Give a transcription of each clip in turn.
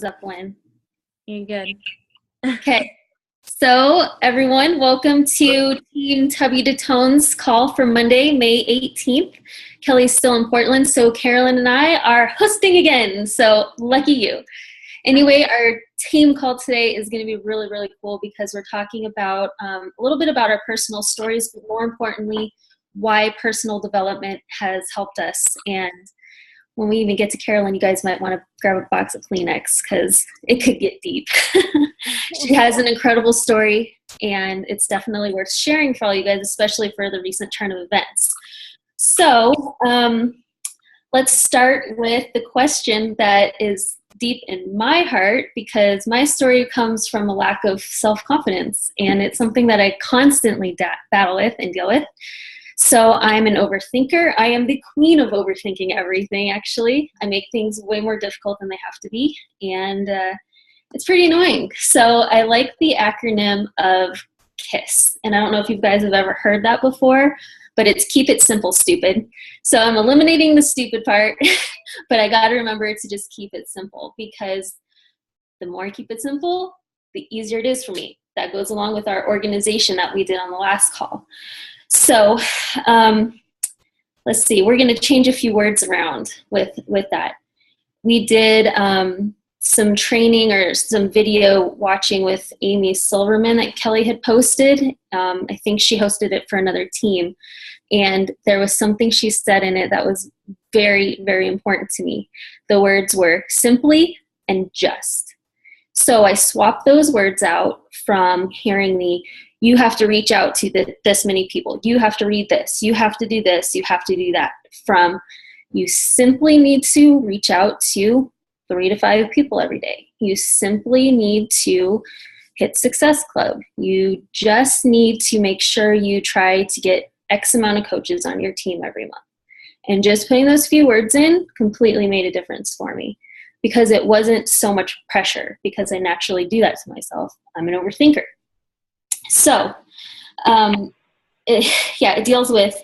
Zeppelin. You're good. Okay. So everyone, welcome to Team Tubby to Tone's call for Monday, May 18th. Kelly's still in Portland, so Carolyn and I are hosting again. So lucky you. Anyway, our team call today is going to be really, really cool because we're talking about a little bit about our personal stories, but more importantly, why personal development has helped us. And when we even get to Carolyn, you guys might want to grab a box of Kleenex because it could get deep. She has an incredible story, and it's definitely worth sharing for all you guys, especially for the recent turn of events. So let's start with the question that is deep in my heart, because my story comes from a lack of self-confidence, and it's something that I constantly battle with and deal with. So I'm an overthinker. I am the queen of overthinking everything, actually. I make things way more difficult than they have to be, and it's pretty annoying. So I like the acronym of KISS, and I don't know if you guys have ever heard that before, but it's keep it simple, stupid. So I'm eliminating the stupid part, but I got to remember to just keep it simple, because the more I keep it simple, the easier it is for me. That goes along with our organization that we did on the last call. So let's see, we're going to change a few words around with that. We did some training or some video watching with Amy Silverman that Kelly had posted. I think she hosted it for another team. And there was something she said in it that was very, very important to me. The words were simply and just. So I swapped those words out from hearing you have to reach out to this many people, you have to read this, you have to do this, you have to do that, from you simply need to reach out to 3 to 5 people every day. You simply need to hit Success Club. You just need to make sure you try to get X amount of coaches on your team every month. And just putting those few words in completely made a difference for me, because it wasn't so much pressure, because I naturally do that to myself. I'm an overthinker. So it deals with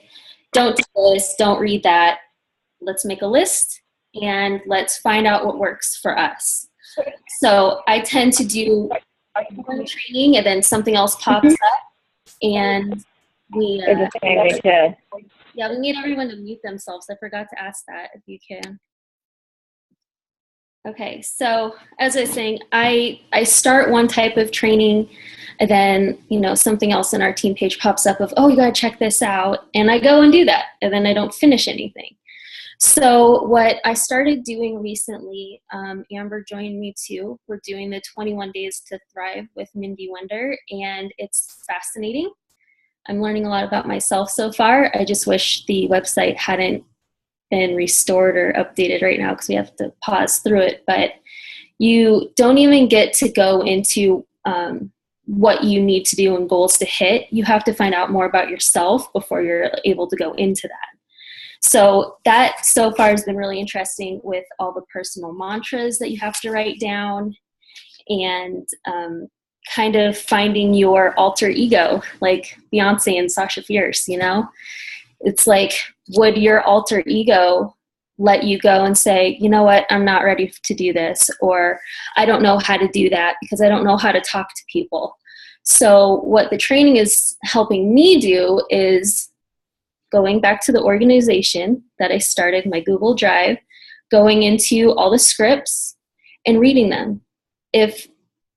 don't do this, don't read that. Let's make a list and let's find out what works for us. So I tend to do one training and then something else pops up, and we need everyone to mute themselves. I forgot to ask that, if you can. Okay, so as I was saying, I start one type of training, and then something else in our team page pops up of, oh, you gotta check this out, and I go and do that, and then I don't finish anything. So what I started doing recently, Amber joined me too. We're doing the 21 Days to Thrive with Mindy Wender, and it's fascinating. I'm learning a lot about myself so far. I just wish the website hadn't been restored or updated right now, because we have to pause through it. But you don't even get to go into what you need to do and goals to hit. You have to find out more about yourself before you're able to go into that. So that so far has been really interesting, with all the personal mantras that you have to write down, and kind of finding your alter ego, like Beyonce and Sasha Fierce, It's like, would your alter ego let you go and say, you know what, I'm not ready to do this, or I don't know how to do that because I don't know how to talk to people. So what the training is helping me do is going back to the organization that I started, my Google Drive, going into all the scripts and reading them. If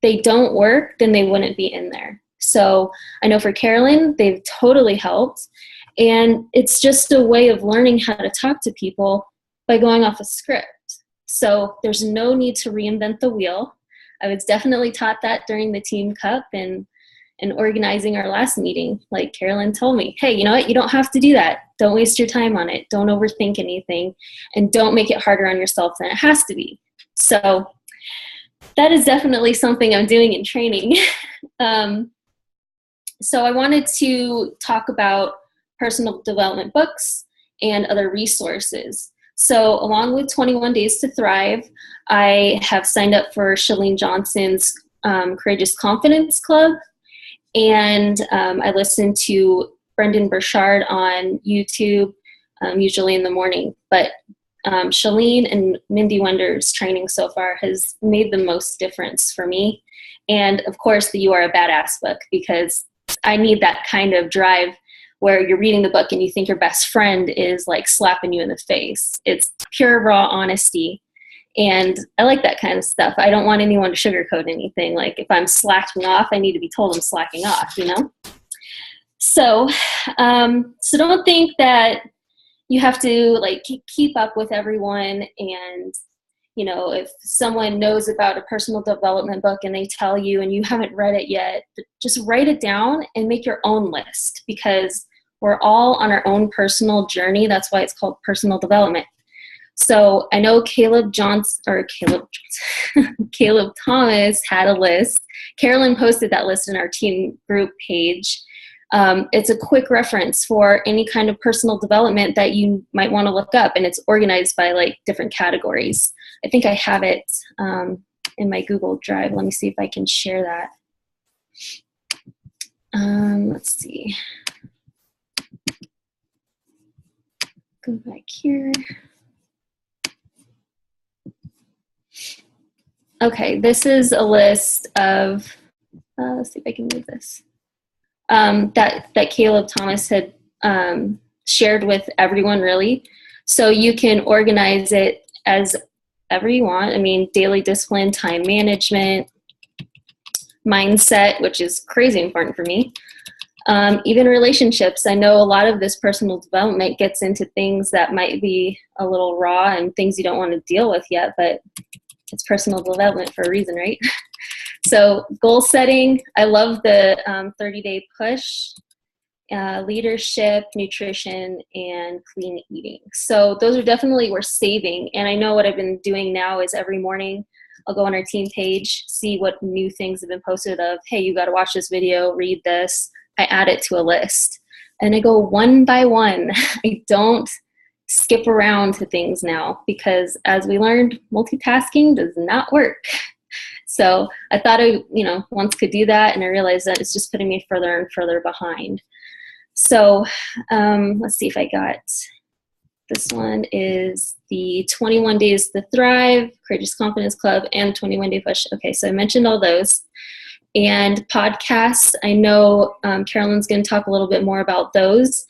they don't work, then they wouldn't be in there. So I know for Carolyn, they've totally helped. And it's just a way of learning how to talk to people by going off a script. So there's no need to reinvent the wheel. I was definitely taught that during the Team Cup and organizing our last meeting. Like Carolyn told me, hey, you know what? You don't have to do that. Don't waste your time on it. Don't overthink anything. And don't make it harder on yourself than it has to be. So that is definitely something I'm doing in training. So I wanted to talk about personal development books and other resources. So along with 21 Days to Thrive, I have signed up for Chalene Johnson's Courageous Confidence Club, and I listen to Brendan Burchard on YouTube, usually in the morning. But Shalene and Mindy Wender's training so far has made the most difference for me. And of course, the You Are a Badass book, because I need that kind of drive where you're reading the book and you think your best friend is like slapping you in the face. It's pure, raw honesty. And I like that kind of stuff. I don't want anyone to sugarcoat anything. Like if I'm slacking off, I need to be told I'm slacking off, you know? So don't think that you have to like keep up with everyone. And, you know, if someone knows about a personal development book and they tell you and you haven't read it yet, just write it down and make your own list, because we're all on our own personal journey. That's why it's called personal development. So I know Caleb Thomas had a list. Carolyn posted that list in our team group page. It's a quick reference for any kind of personal development that you might want to look up, and it's organized by like different categories. I think I have it in my Google Drive. Let me see if I can share that. Let's see. Go back here. Okay, this is a list of, let's see if I can move this, that Caleb Thomas had shared with everyone, really. So you can organize it as ever you want. I mean, daily discipline, time management, mindset, which is crazy important for me. Even relationships. I know a lot of this personal development gets into things that might be a little raw and things you don't want to deal with yet, but it's personal development for a reason, right? So goal setting, I love the 30-day push, leadership, nutrition, and clean eating. So those are definitely worth saving. And I know what I've been doing now is every morning I'll go on our team page, see what new things have been posted of, hey, you got to watch this video, read this. I add it to a list. And I go one by one. I don't skip around to things now, because as we learned, multitasking does not work. So I thought I, once could do that, and I realized that it's just putting me further and further behind. So let's see if I got, this one is the 21 Days to Thrive, Courageous Confidence Club, and 21 Day Push. Okay, so I mentioned all those. And podcasts, I know Carolyn's going to talk a little bit more about those.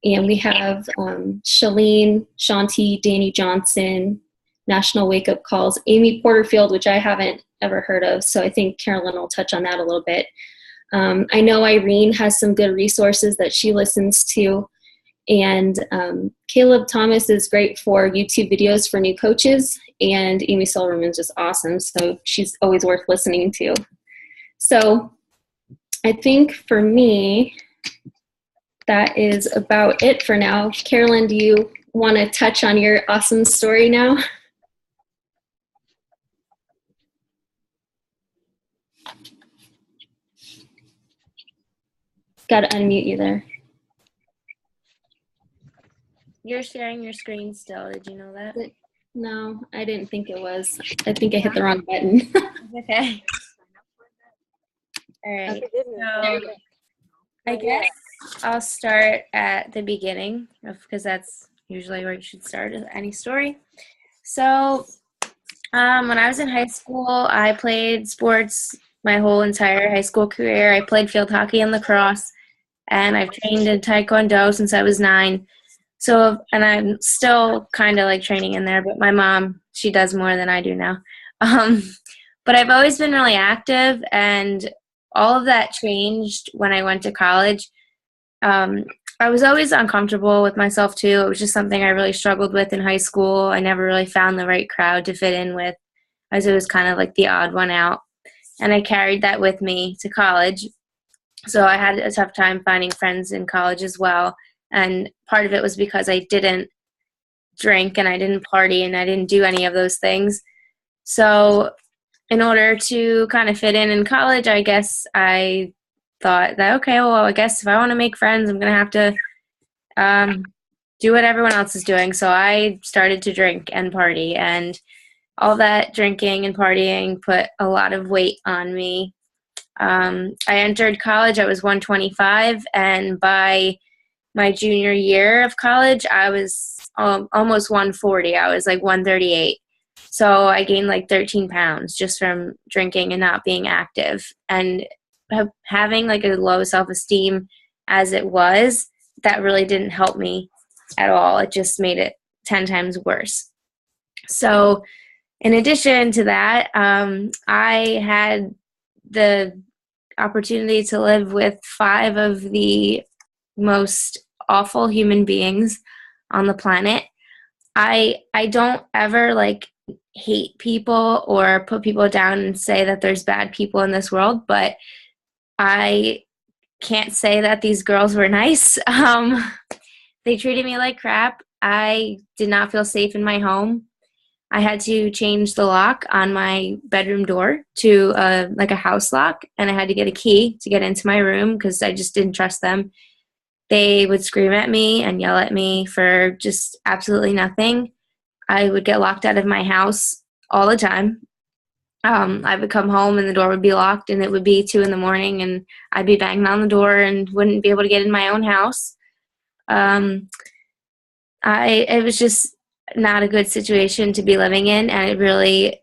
And we have Shalene, Shanti, Danny Johnson, National Wake Up Calls, Amy Porterfield, which I haven't ever heard of. So I think Carolyn will touch on that a little bit. I know Irene has some good resources that she listens to. And Caleb Thomas is great for YouTube videos for new coaches. And Amy Silverman's just awesome. So she's always worth listening to. So I think for me, that is about it for now. Carolyn, do you want to touch on your awesome story now? Got to unmute you there. You're sharing your screen still. Did you know that? No, I didn't think it was. I think I hit the wrong button. Okay. All right. So I guess I'll start at the beginning, because that's usually where you should start with any story. So when I was in high school, I played sports my whole entire high school career. I played field hockey and lacrosse, and I've trained in Taekwondo since I was 9. So, and I'm still kind of like training in there, but my mom, she does more than I do now. But I've always been really active, and all of that changed when I went to college. I was always uncomfortable with myself too. It was just something I really struggled with in high school. I never really found the right crowd to fit in with, as it was kind of like the odd one out. And I carried that with me to college. So I had a tough time finding friends in college as well. And part of it was because I didn't drink and I didn't party and I didn't do any of those things. So in order to kind of fit in college, I guess I thought that, okay, well, I guess if I want to make friends, I'm going to have to do what everyone else is doing. So I started to drink and party, and all that drinking and partying put a lot of weight on me. I entered college, I was 125, and by my junior year of college, I was almost 140. I was like 138. So I gained like 13 pounds just from drinking and not being active. And having like a low self-esteem as it was, that really didn't help me at all. It just made it 10 times worse. So in addition to that, I had the opportunity to live with 5 of the most awful human beings on the planet. I don't ever like hate people or put people down and say that there's bad people in this world, but I can't say that these girls were nice. They treated me like crap. I did not feel safe in my home. I had to change the lock on my bedroom door to like a house lock, and I had to get a key to get into my room because I just didn't trust them. They would scream at me and yell at me for just absolutely nothing. I would get locked out of my house all the time. I would come home and the door would be locked, and it would be 2 a.m, and I'd be banging on the door and wouldn't be able to get in my own house. It was just not a good situation to be living in, and it really,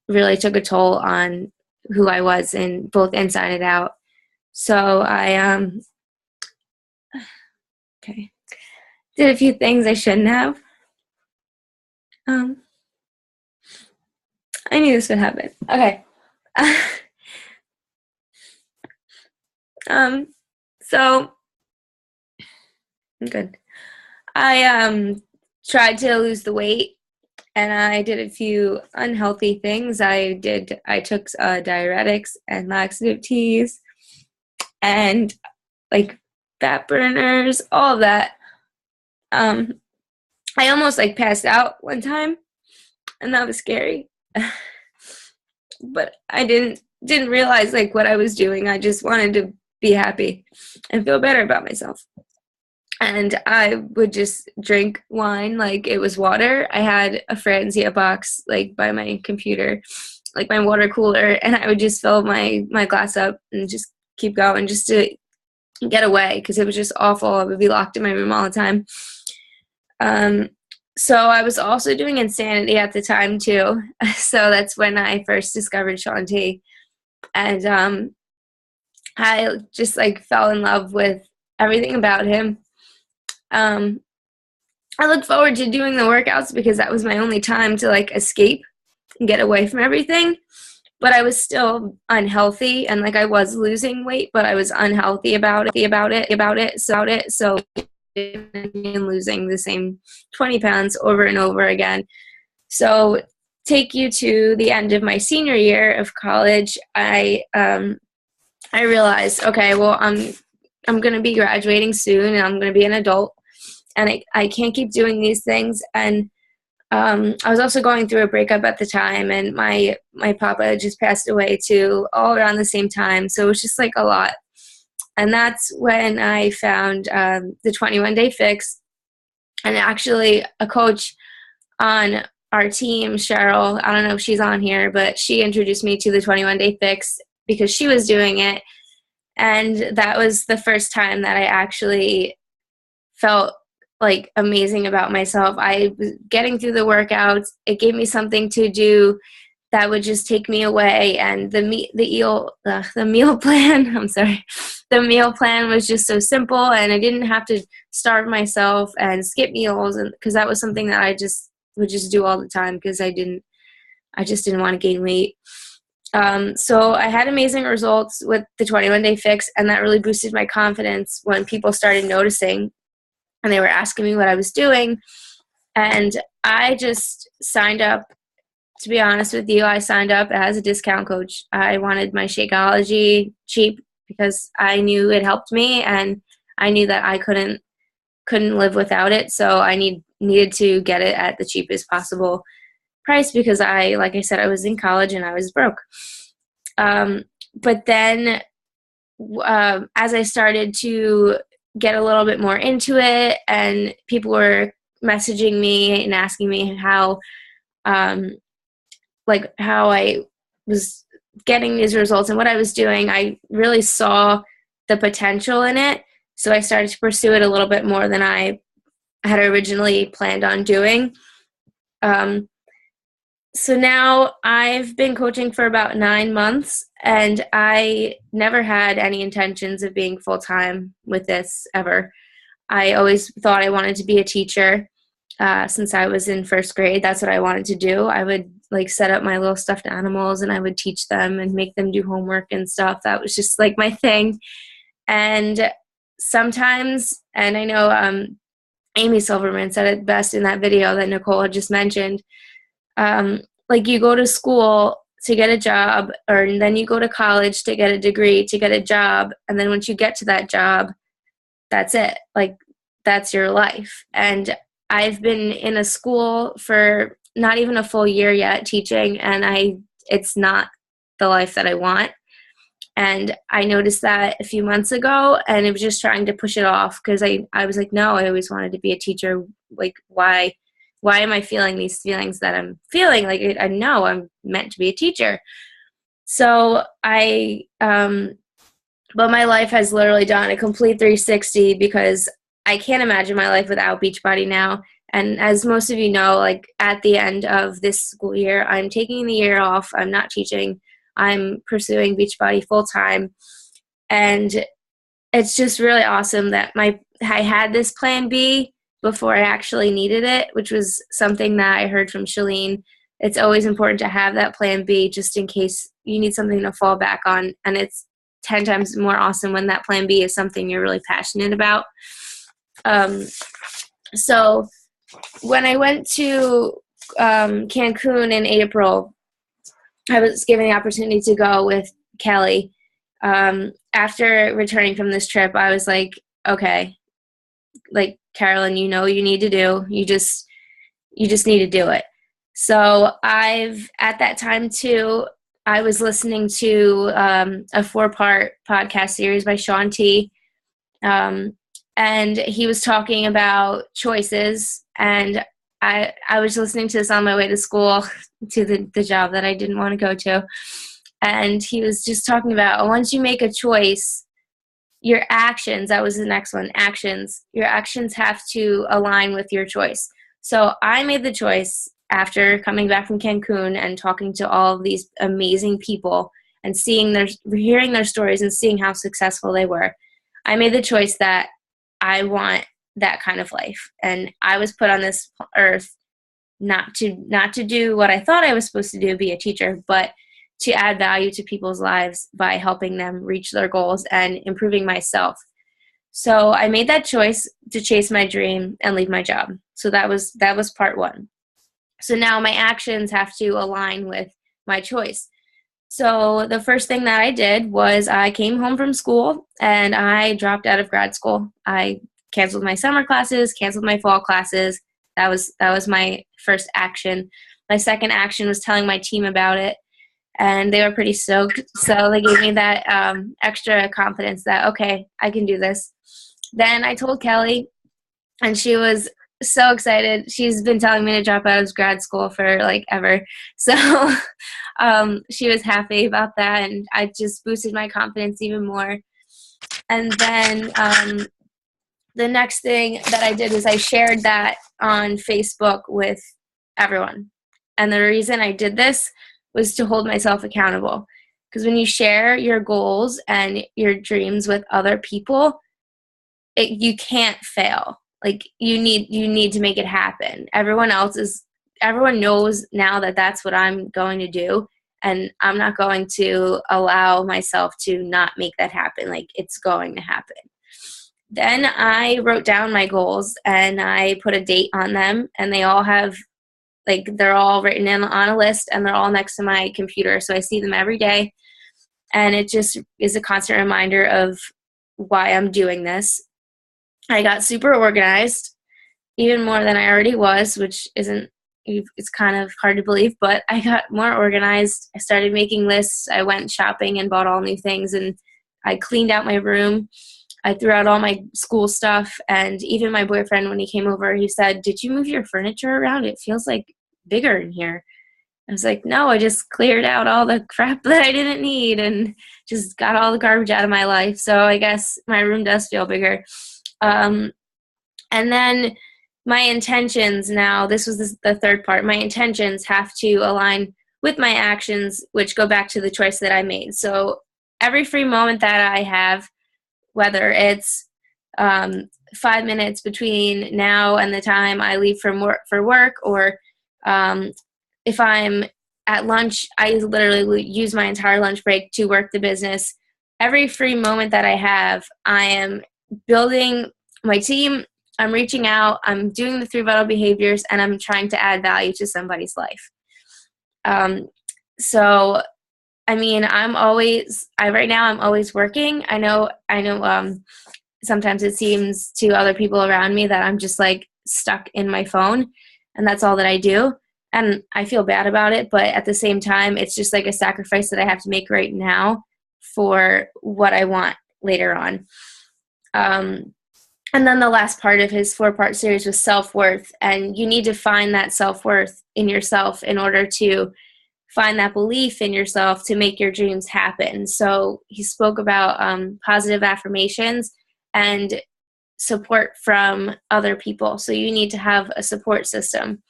really took a toll on who I was, in both inside and out. So I did a few things I shouldn't have. I knew this would happen. Okay. So good. I tried to lose the weight, and I did a few unhealthy things. I took diuretics and laxative teas and like fat burners, all of that. I almost like passed out one time, and that was scary. But I didn't realize like what I was doing. I just wanted to be happy and feel better about myself. And I would just drink wine like it was water. I had a Franzia box like by my computer, like my water cooler, and I would just fill my glass up and just keep going just to get away because it was just awful. I would be locked in my room all the time. So I was also doing Insanity at the time too. So that's when I first discovered Shaun T. And I just like fell in love with everything about him. I look forward to doing the workouts because that was my only time to like escape and get away from everything. But I was still unhealthy, and like I was losing weight, but I was unhealthy about it. So losing the same 20 pounds over and over again. So take you to the end of my senior year of college, I realized, okay, well, I'm going to be graduating soon, and I'm going to be an adult, and I can't keep doing these things. And I was also going through a breakup at the time, and my papa just passed away too, all around the same time. So it was just like a lot. And that's when I found the 21-Day Fix. And actually a coach on our team, Cheryl, I don't know if she's on here, but she introduced me to the 21-Day Fix because she was doing it. And that was the first time that I actually felt like amazing about myself. I was getting through the workouts. It gave me something to do that would just take me away. And the meal plan, I'm sorry, the meal plan was just so simple, and I didn't have to starve myself and skip meals, and because that was something that I just would just do all the time because I just didn't want to gain weight. So I had amazing results with the 21-Day Fix, and that really boosted my confidence when people started noticing and they were asking me what I was doing. And I just signed up. To be honest with you, I signed up as a discount coach. I wanted my Shakeology cheap because I knew it helped me, and I knew that I couldn't live without it. So I needed to get it at the cheapest possible price because like I said, I was in college and I was broke. But then as I started to get a little bit more into it, and people were messaging me and asking me how I was getting these results and what I was doing, I really saw the potential in it. So I started to pursue it a little bit more than I had originally planned on doing. So now I've been coaching for about 9 months, and I never had any intentions of being full-time with this ever. I always thought I wanted to be a teacher. Since I was in first grade, that's what I wanted to do. I would like set up my little stuffed animals and I would teach them and make them do homework and stuff. That was just like my thing. And sometimes, and I know Amy Silverman said it best in that video that Nicole had just mentioned, like you go to school to get a job, or then you go to college to get a degree, to get a job, and then once you get to that job, that's it. Like, that's your life. And I've been in a school for not even a full year yet teaching, and it's not the life that I want. And I noticed that a few months ago, and I was just trying to push it off because I was like, no, I always wanted to be a teacher. Like, why am I feeling these feelings that I'm feeling? Like, I know I'm meant to be a teacher. So but my life has literally done a complete 360 because I can't imagine my life without Beachbody now. And as most of you know, like at the end of this school year, I'm taking the year off. I'm not teaching. I'm pursuing Beachbody full time. And it's just really awesome that I had this plan B before I actually needed it, which was something that I heard from Shalene. It's always important to have that plan B just in case you need something to fall back on. And it's 10 times more awesome when that plan B is something you're really passionate about. So when I went to Cancun in April, I was given the opportunity to go with Kelly. After returning from this trip, I was like, okay, like, Carolyn, you know you need to do. You just need to do it. So at that time too, I was listening to a 4-part podcast series by Shaun T. And he was talking about choices. And I was listening to this on my way to school, to the job that I didn't want to go to. And he was just talking about once you make a choice, your actions, that was the next one, actions. Your actions have to align with your choice. So I made the choice after coming back from Cancun and talking to all of these amazing people and hearing their stories and seeing how successful they were. I made the choice that I want that kind of life. And I was put on this earth not to do what I thought I was supposed to do, be a teacher, but to add value to people's lives by helping them reach their goals and improving myself. So I made that choice to chase my dream and leave my job. So that was part 1. So now my actions have to align with my choice. So the first thing that I did was I came home from school and I dropped out of grad school. I canceled my summer classes, canceled my fall classes. That was my first action. My second action was telling my team about it. And they were pretty stoked. So they gave me that extra confidence that, okay, I can do this. Then I told Kelly, and she was so excited. She's been telling me to drop out of grad school for like ever. So she was happy about that. And I just boosted my confidence even more. And then the next thing that I did was I shared that on Facebook with everyone. And the reason I did this was to hold myself accountable. Because when you share your goals and your dreams with other people, you can't fail. Like you need to make it happen. Everyone knows now that that's what I'm going to do, and I'm not going to allow myself to not make that happen. Like it's going to happen. Then I wrote down my goals and I put a date on them, and they all have, like, they're all written in on a list and they're all next to my computer. So I see them every day, and it just is a constant reminder of why I'm doing this. I got super organized, even more than I already was, which it's kind of hard to believe, but I got more organized. I started making lists. I went shopping and bought all new things, and I cleaned out my room. I threw out all my school stuff, and even my boyfriend, when he came over, he said, "Did you move your furniture around? It feels like bigger in here." I was like, no, I just cleared out all the crap that I didn't need and just got all the garbage out of my life. So I guess my room does feel bigger. And then my intentions now, this was the third part, my intentions have to align with my actions, which go back to the choice that I made. So every free moment that I have, whether it's 5 minutes between now and the time I leave from for work, or if I'm at lunch, I literally use my entire lunch break to work the business. Every free moment that I have, I am building my team, I'm reaching out, I'm doing the 3 vital behaviors, and I'm trying to add value to somebody's life. So, I mean, right now I'm always working. I know, sometimes it seems to other people around me that I'm just like stuck in my phone and that's all that I do. And I feel bad about it, but at the same time, it's just like a sacrifice that I have to make right now for what I want later on. And then the last part of his 4-part series was self-worth. And you need to find that self-worth in yourself in order to find that belief in yourself to make your dreams happen. So he spoke about positive affirmations and support from other people. So you need to have a support system.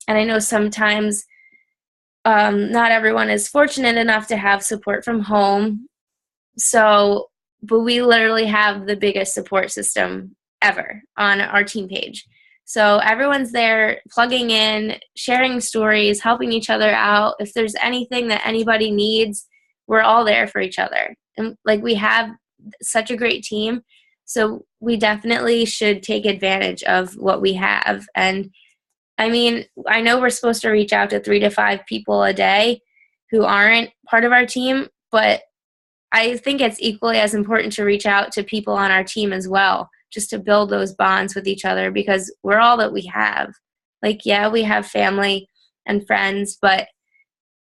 And I know sometimes not everyone is fortunate enough to have support from home. So, but we literally have the biggest support system ever on our team page. So everyone's there plugging in, sharing stories, helping each other out. If there's anything that anybody needs, we're all there for each other. And like, we have such a great team. So we definitely should take advantage of what we have. And I mean, I know we're supposed to reach out to 3 to 5 people a day who aren't part of our team, but I think it's equally as important to reach out to people on our team as well, just to build those bonds with each other, because we're all that we have. Like, yeah, we have family and friends, but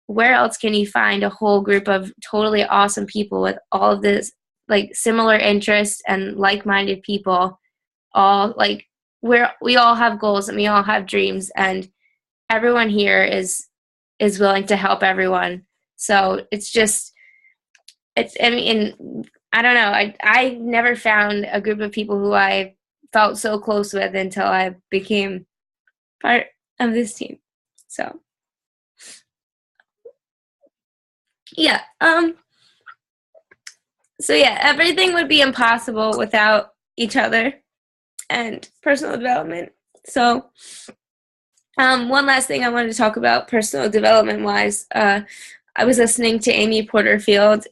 where else can you find a whole group of totally awesome people with all of this, like, similar interests and like-minded people, all like, we all have goals and we all have dreams, and everyone here is willing to help everyone. So I mean, I don't know. I never found a group of people who I felt so close with until I became part of this team. So, yeah. So yeah, everything would be impossible without each other and personal development. So, one last thing I wanted to talk about personal development wise, I was listening to Amy Porterfield,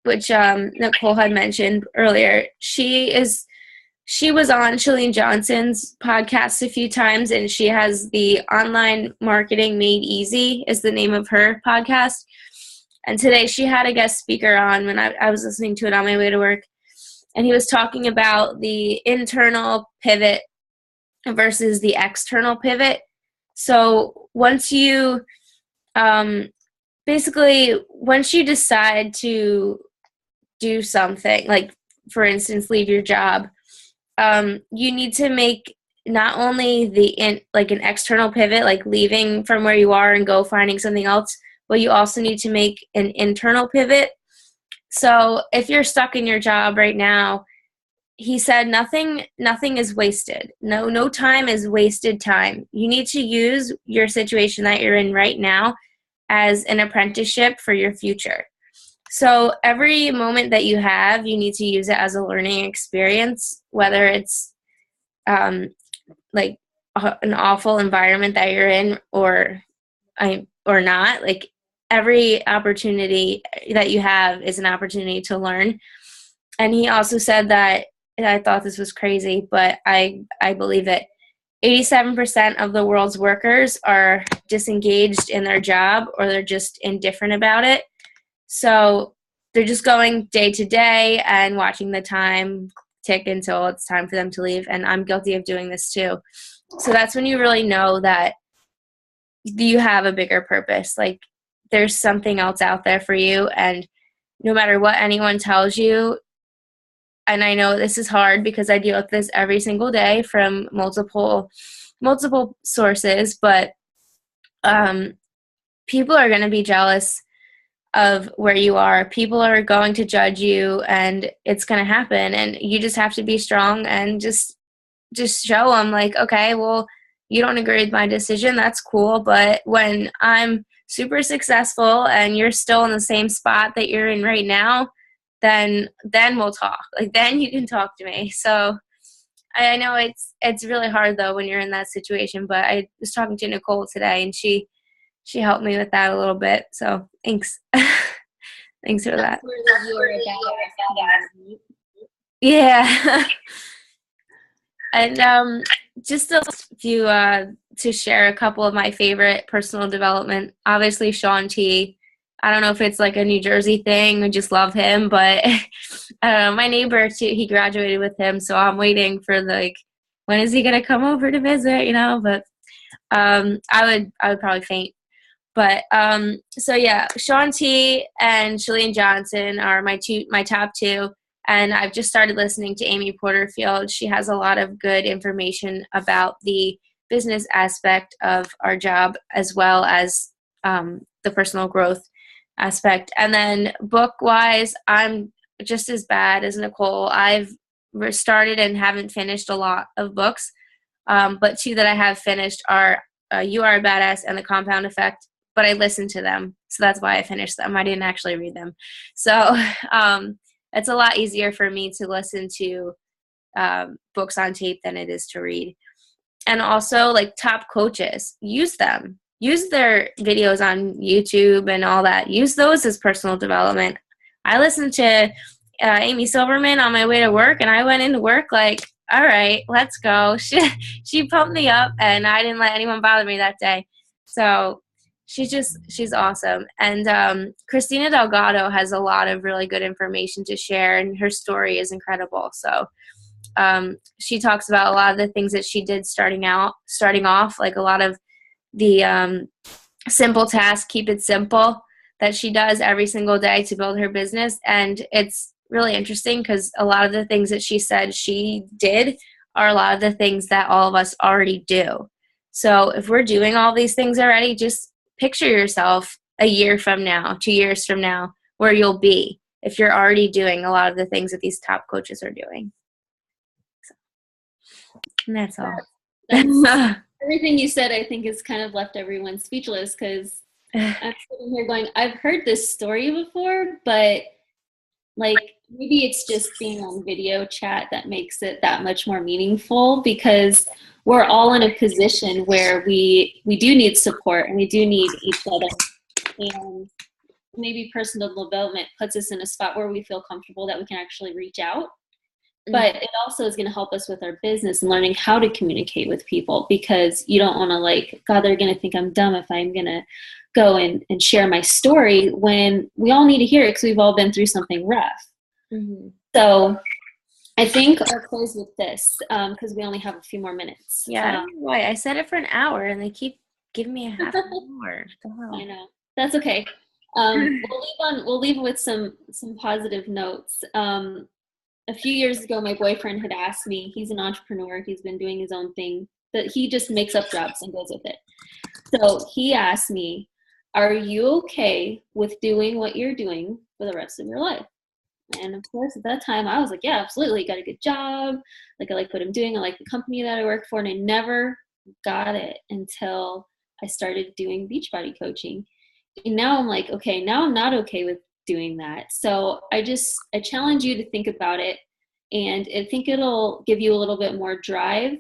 which Nicole had mentioned earlier. She was on Chalene Johnson's podcast a few times, and she has the Online Marketing Made Easy is the name of her podcast. And today she had a guest speaker on when I was listening to it on my way to work. And he was talking about the internal pivot versus the external pivot. So once you, basically, once you decide to do something, like, for instance, leave your job, you need to make not only an external pivot, like leaving from where you are and go finding something else, but you also need to make an internal pivot. So if you're stuck in your job right now, he said nothing is wasted. No time is wasted time. You need to use your situation that you're in right now as an apprenticeship for your future. So every moment that you have, you need to use it as a learning experience, whether it's like an awful environment that you're in or not. Like, every opportunity that you have is an opportunity to learn. And he also said that, and I thought this was crazy, but I believe it, 87% of the world's workers are disengaged in their job, or they're just indifferent about it. So they're just going day to day and watching the time tick until it's time for them to leave. And I'm guilty of doing this too. So that's when you really know that you have a bigger purpose. Like, there's something else out there for you. And no matter what anyone tells you, and I know this is hard because I deal with this every single day from multiple sources, but people are going to be jealous of where you are. People are going to judge you, and it's going to happen. And you just have to be strong and just show them like, okay, well, you don't agree with my decision. That's cool. But when I'm super successful and you're still in the same spot that you're in right now, then we'll talk. Like, then you can talk to me. So I know it's really hard though when you're in that situation, but I was talking to Nicole today, and she helped me with that a little bit. So thanks. Thanks for that. Yeah. And just a few to share a couple of my favorite personal development. Obviously, Sean T. I don't know if it's like a New Jersey thing. I just love him, but my neighbor too, he graduated with him, so I'm waiting for like, when is he gonna come over to visit? You know, but I would probably faint. But so yeah, Sean T and Shalene Johnson are my top two. And I've just started listening to Amy Porterfield. She has a lot of good information about the business aspect of our job, as well as the personal growth aspect. And then book-wise, I'm just as bad as Nicole. I've started and haven't finished a lot of books, but two that I have finished are You Are a Badass and The Compound Effect, but I listened to them, so that's why I finished them. I didn't actually read them. So it's a lot easier for me to listen to books on tape than it is to read. And also, like, top coaches, use them. Use their videos on YouTube and all that. Use those as personal development. I listened to Amy Silverman on my way to work, and I went into work like, all right, let's go. She pumped me up, and I didn't let anyone bother me that day. So she's awesome. And Christina Delgado has a lot of really good information to share, and her story is incredible. So she talks about a lot of the things that she did starting off, like a lot of the simple tasks, keep it simple, that she does every single day to build her business. And it's really interesting because a lot of the things that she said she did are a lot of the things that all of us already do. So if we're doing all these things already, just picture yourself a year from now, 2 years from now, where you'll be if you're already doing a lot of the things that these top coaches are doing. So, and that's all. Everything you said, I think, has kind of left everyone speechless, because I'm sitting here going, I've heard this story before, but like, maybe it's just being on video chat that makes it that much more meaningful, because we're all in a position where we do need support, and we do need each other. And maybe personal development puts us in a spot where we feel comfortable that we can actually reach out. But it also is going to help us with our business and learning how to communicate with people, because you don't want to, like, God, they're going to think I'm dumb if I'm going to go and share my story, when we all need to hear it, because we've all been through something rough. Mm-hmm. So I think I'll close with this, because we only have a few more minutes. Yeah, I don't know why. I said it for an hour, and they keep giving me a half an hour. I know. That's okay. We'll leave with some positive notes. A few years ago, my boyfriend had asked me, he's an entrepreneur, he's been doing his own thing, that he just makes up jobs and goes with it. So he asked me, are you okay with doing what you're doing for the rest of your life? And of course, at that time, I was like, yeah, absolutely. Got a good job. Like, I like what I'm doing. I like the company that I work for. And I never got it until I started doing Beachbody coaching. And now I'm like, okay, now I'm not okay with doing that. So I challenge you to think about it. And I think it'll give you a little bit more drive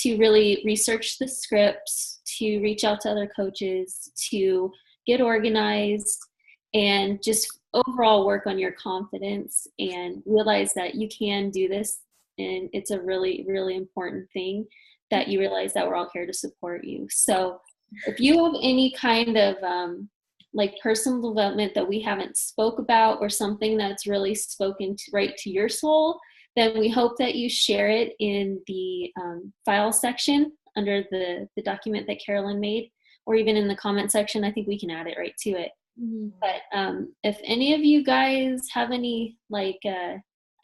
to really research the scripts, to reach out to other coaches, to get organized, and just overall work on your confidence and realize that you can do this. And it's a really, really important thing that you realize that we're all here to support you. So if you have any kind of like personal development that we haven't spoke about, or something that's really spoken right to your soul, then we hope that you share it in the file section under the document that Carolyn made, or even in the comment section. I think we can add it right to it. Mm-hmm. But if any of you guys have any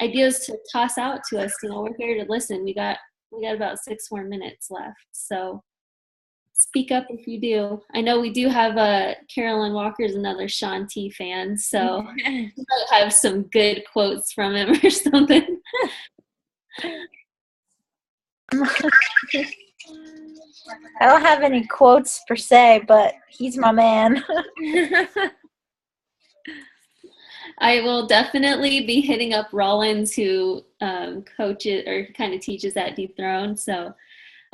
ideas to toss out to us, we're here to listen. We got about 6 more minutes left. So speak up if you do. I know we do have Carolyn Walker's another Sean T fan, so you might have some good quotes from him or something. I don't have any quotes per se, but he's my man. I will definitely be hitting up Rollins, who coaches or kind of teaches at Deep Throne. So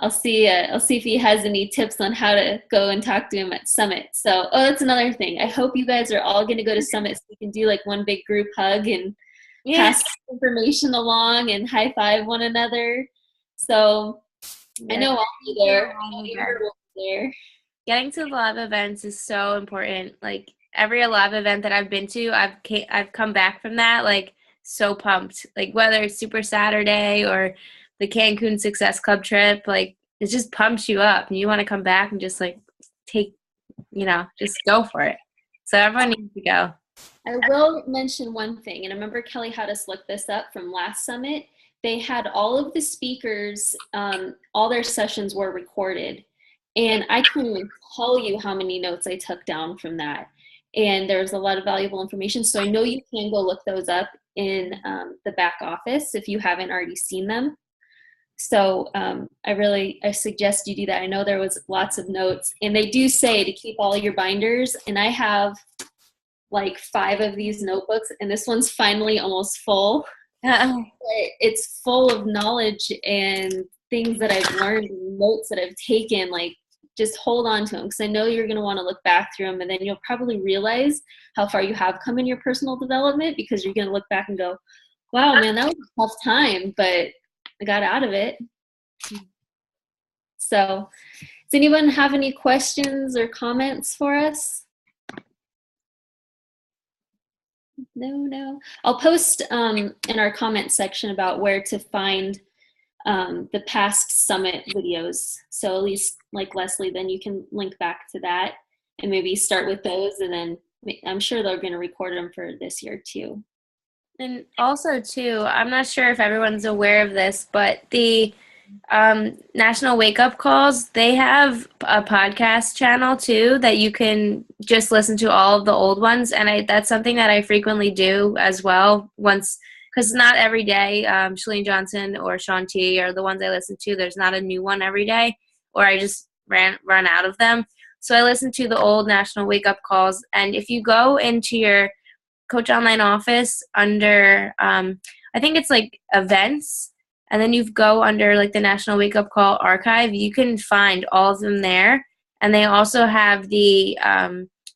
I'll see if he has any tips on how to go and talk to him at Summit. So, that's another thing. I hope you guys are all going to go to Summit so we can do like one big group hug and pass information along and high five one another. So I know I'll be there. I know Amber will be there. Getting to the live events is so important. Like every live event that I've been to, I've come back from that like so pumped. Like whether it's Super Saturday or the Cancun Success Club trip, like it just pumps you up and you want to come back and just like just go for it. So everyone needs to go. I will mention one thing, and I remember Kelly had us look this up from last summit. They had all of the speakers, all their sessions were recorded. And I can't even tell you how many notes I took down from that. And there's a lot of valuable information. So I know you can go look those up in the back office if you haven't already seen them. So I suggest you do that. I know there was lots of notes. And they do say to keep all your binders. And I have like 5 of these notebooks. And this one's finally almost full. It's full of knowledge and things that I've learned and notes that I've taken. Like, just hold on to them because I know you're going to want to look back through them, and then you'll probably realize how far you have come in your personal development because you're going to look back and go, wow, man, that was a tough time, but I got out of it. So does anyone have any questions or comments for us? No. I'll post in our comment section about where to find the past summit videos. So at least like Leslie, then you can link back to that and maybe start with those, and then I'm sure they're going to record them for this year too. And also too, I'm not sure if everyone's aware of this, but the National Wake Up Calls, they have a podcast channel too that you can just listen to all of the old ones, and that's something that I frequently do as well because not every day Shalene Johnson or Sean T are the ones I listen to. There's not a new one every day, or I just run out of them. So I listen to the old National Wake Up Calls, and if you go into your Coach Online office under I think it's like events, and then you go under like the National Wake Up Call archive, you can find all of them there. And they also have the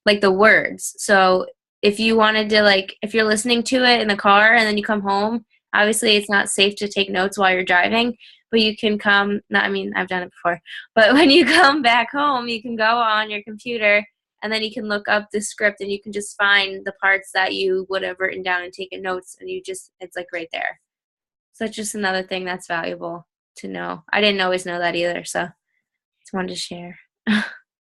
like the words. So if you wanted to, like, if you're listening to it in the car and then you come home, obviously it's not safe to take notes while you're driving, but you can I've done it before, but when you come back home, you can go on your computer and then you can look up the script and you can just find the parts that you would have written down and taken notes, and it's like right there. So that's just another thing that's valuable to know. I didn't always know that either, so just wanted to share.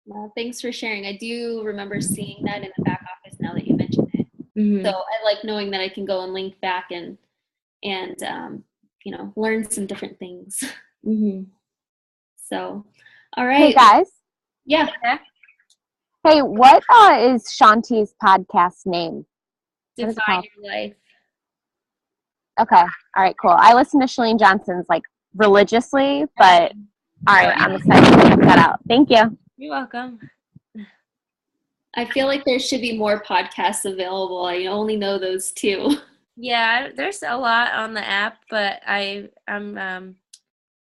Well, thanks for sharing. I do remember seeing that in the back office now that you mentioned it. Mm-hmm. So I like knowing that I can go and link back and learn some different things. Mm-hmm. So, all right. Hey, guys. Yeah. Hey, what is Shanti's podcast name? Define Your Life. Okay. All right, cool. I listen to Shalene Johnson's like religiously, but all right, I'm excited to check that out. Thank you. You're welcome. I feel like there should be more podcasts available. I only know those 2. Yeah, there's a lot on the app, but I'm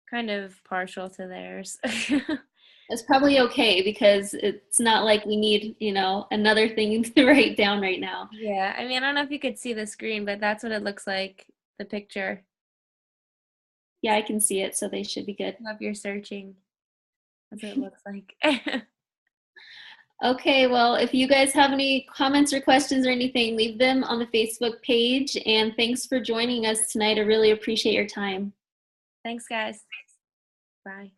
kind of partial to theirs. It's probably okay because it's not like we need, another thing to write down right now. Yeah, I don't know if you could see the screen, but that's what it looks like, the picture. Yeah, I can see it, so they should be good. If you're searching, that's what it looks like. Okay, well, if you guys have any comments or questions or anything, leave them on the Facebook page. And thanks for joining us tonight. I really appreciate your time. Thanks, guys. Bye.